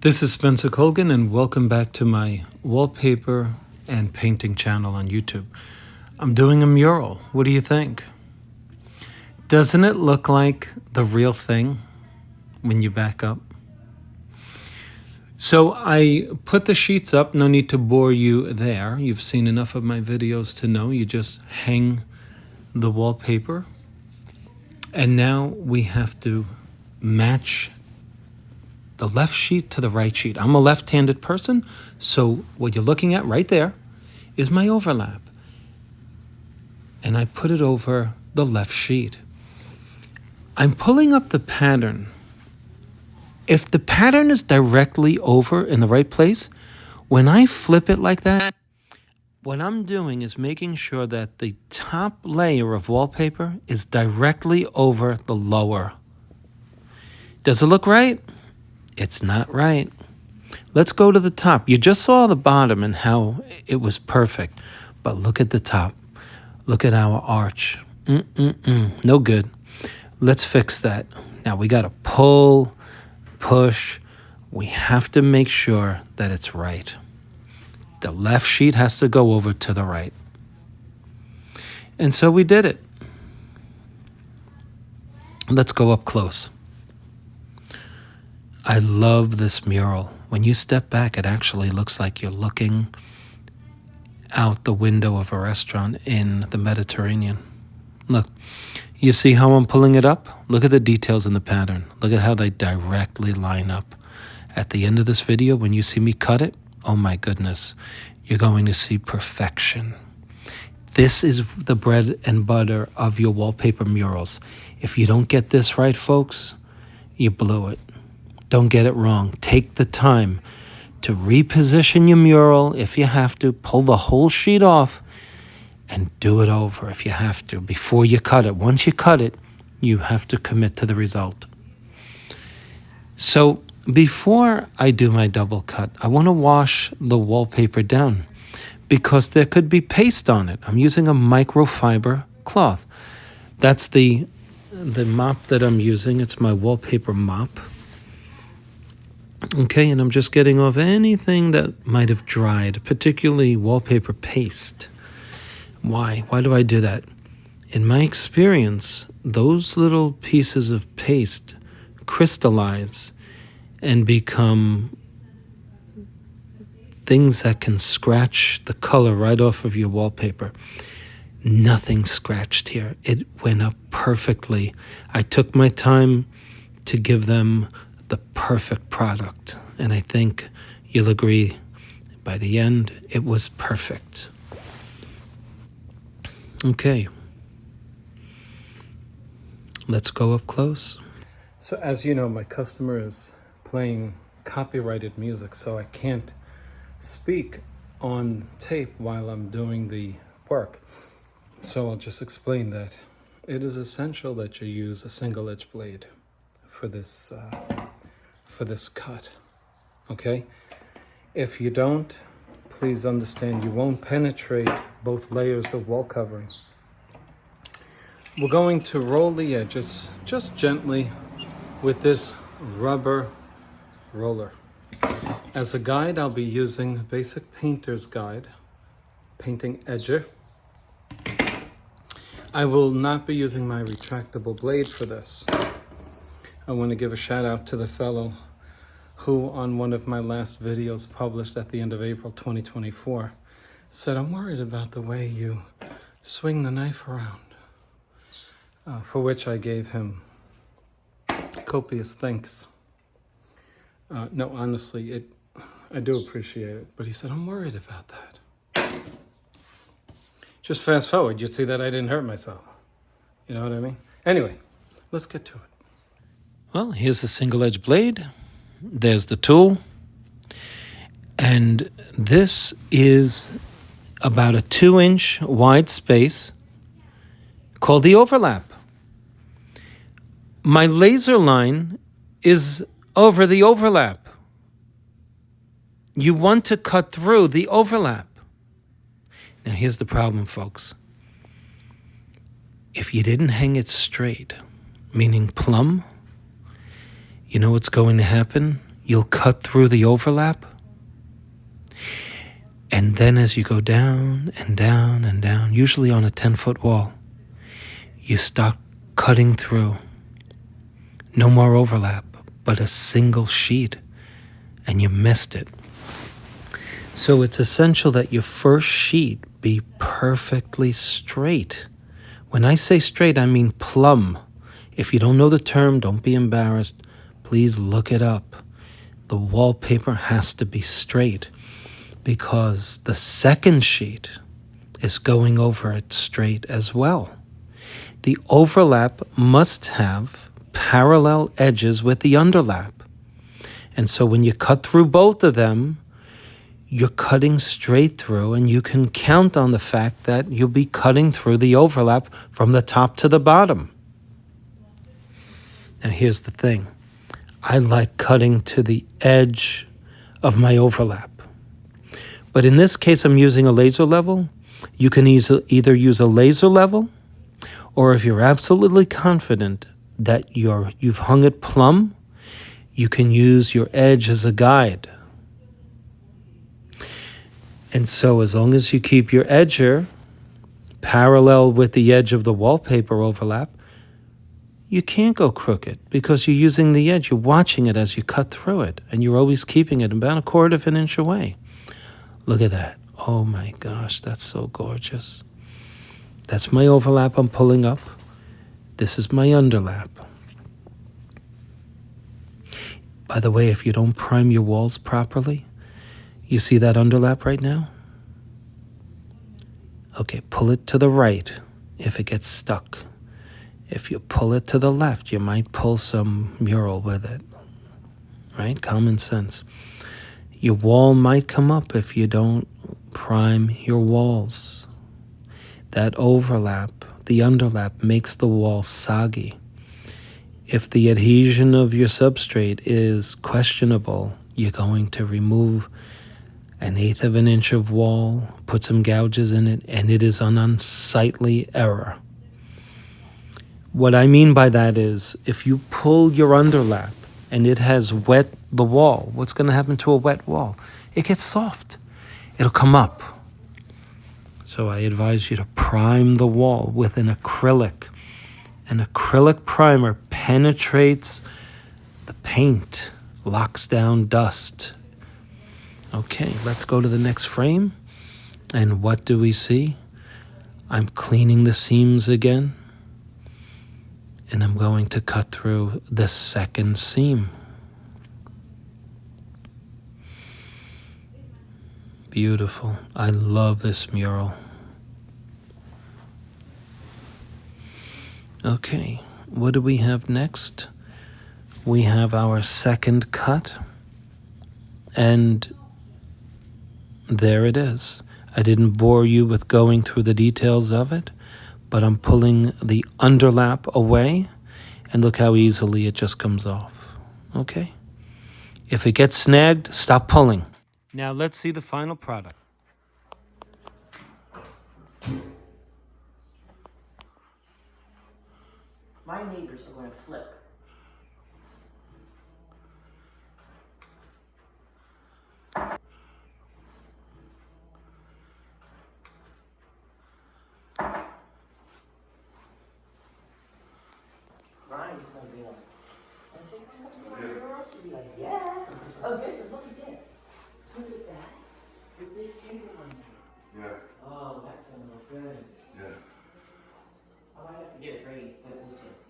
This is Spencer Colgan, and welcome back to my wallpaper and painting channel on YouTube. I'm doing a mural. What do you think? Doesn't it look like the real thing when you back up? So I put the sheets up. No need to bore you there. You've seen enough of my videos to know you just hang the wallpaper. And now we have to match the left sheet to the right sheet. I'm a left-handed person, so what you're looking at right there is my overlap. And I put it over the left sheet. I'm pulling up the pattern. If the pattern is directly over in the right place, when I flip it like that, what I'm doing is making sure that the top layer of wallpaper is directly over the lower. Does it look right? It's not right. Let's go to the top. You just saw the bottom and how it was perfect, but look at the top. Look at our arch. No good. Let's fix that. Now we got to pull, push. We have to make sure that it's right. The left sheet has to go over to the right. And so we did it. Let's go up close. I love this mural. When you step back, it actually looks like you're looking out the window of a restaurant in the Mediterranean. Look, you see how I'm pulling it up? Look at the details in the pattern. Look at how they directly line up. At the end of this video, when you see me cut it, oh my goodness, you're going to see perfection. This is the bread and butter of your wallpaper murals. If you don't get this right, folks, you blew it. Don't get it wrong. Take the time to reposition your mural if you have to. Pull the whole sheet off and do it over if you have to before you cut it. Once you cut it, you have to commit to the result. So before I do my double cut, I want to wash the wallpaper down because there could be paste on it. I'm using a microfiber cloth. That's the mop that I'm using. It's my wallpaper mop. Okay, and I'm just getting off anything that might have dried, particularly wallpaper paste. Why? Why do I do that? In my experience, those little pieces of paste crystallize and become things that can scratch the color right off of your wallpaper. Nothing scratched here. It went up perfectly. I took my time to give them the perfect product, and I think you'll agree by the end it was perfect. Okay, let's go up close. So as you know, my customer is playing copyrighted music, so I can't speak on tape while I'm doing the work. So I'll just explain that it is essential that you use a single edge blade for this cut, okay? If you don't, please understand you won't penetrate both layers of wall covering. We're going to roll the edges just gently with this rubber roller. As a guide, I'll be using a basic painter's guide, painting edger. I will not be using my retractable blade for this. I want to give a shout out to the fellow who on one of my last videos published at the end of April 2024 said, I'm worried about the way you swing the knife around, for which I gave him copious thanks. No, honestly, I do appreciate it, but he said, I'm worried about that. Just fast forward, you'd see that I didn't hurt myself. You know what I mean? Anyway, let's get to it. Well, here's the single edge blade. There's the tool. And this is about a 2-inch wide space called the overlap. My laser line is over the overlap. You want to cut through the overlap. Now here's the problem, folks. If you didn't hang it straight, meaning plumb, you know what's going to happen? you'll cut through the overlap. And then as you go down and down and down, usually on a 10-foot wall, you start cutting through. No more overlap, but a single sheet, and you missed it. So it's essential that your first sheet be perfectly straight. When I say straight, I mean plumb. If you don't know the term, don't be embarrassed. Please look it up. The wallpaper has to be straight because the second sheet is going over it straight as well. The overlap must have parallel edges with the underlap. And so when you cut through both of them, you're cutting straight through, and you can count on the fact that you'll be cutting through the overlap from the top to the bottom. Now here's the thing. I like cutting to the edge of my overlap. But in this case, I'm using a laser level. You can either use a laser level, or if you're absolutely confident that you've hung it plumb, you can use your edge as a guide. And so as long as you keep your edger parallel with the edge of the wallpaper overlap, you can't go crooked because you're using the edge. You're watching it as you cut through it, and you're always keeping it about 1/4 of an inch away. Look at that. Oh my gosh, that's so gorgeous. That's my overlap I'm pulling up. This is my underlap. By the way, if you don't prime your walls properly, you see that underlap right now? Okay, pull it to the right if it gets stuck. If you pull it to the left, you might pull some mural with it. Right? Common sense. Your wall might come up if you don't prime your walls. That overlap, the underlap, makes the wall soggy. If the adhesion of your substrate is questionable, you're going to remove 1/8 of an inch of wall, put some gouges in it, and it is an unsightly error. What I mean by that is, if you pull your underlap and it has wet the wall, what's going to happen to a wet wall? It gets soft. It'll come up. So I advise you to prime the wall with an acrylic. An acrylic primer penetrates the paint, locks down dust. Okay, let's go to the next frame. And what do we see? I'm cleaning the seams again. And I'm going to cut through the second seam. Beautiful. I love this mural. Okay, what do we have next? We have our second cut. And there it is. I didn't bore you with going through the details of it, but I'm pulling the underlap away, and look how easily it just comes off. Okay? If it gets snagged, stop pulling. Now let's see the final product. My neighbors are going to flip. Brian's going to be like, I think I'm going to Murals. She'll be like, yeah. Oh, Joseph, look at this. Look at that. With this table on there. Yeah. Oh, that's going to look good. Yeah. I might have to get it raised, but we'll see.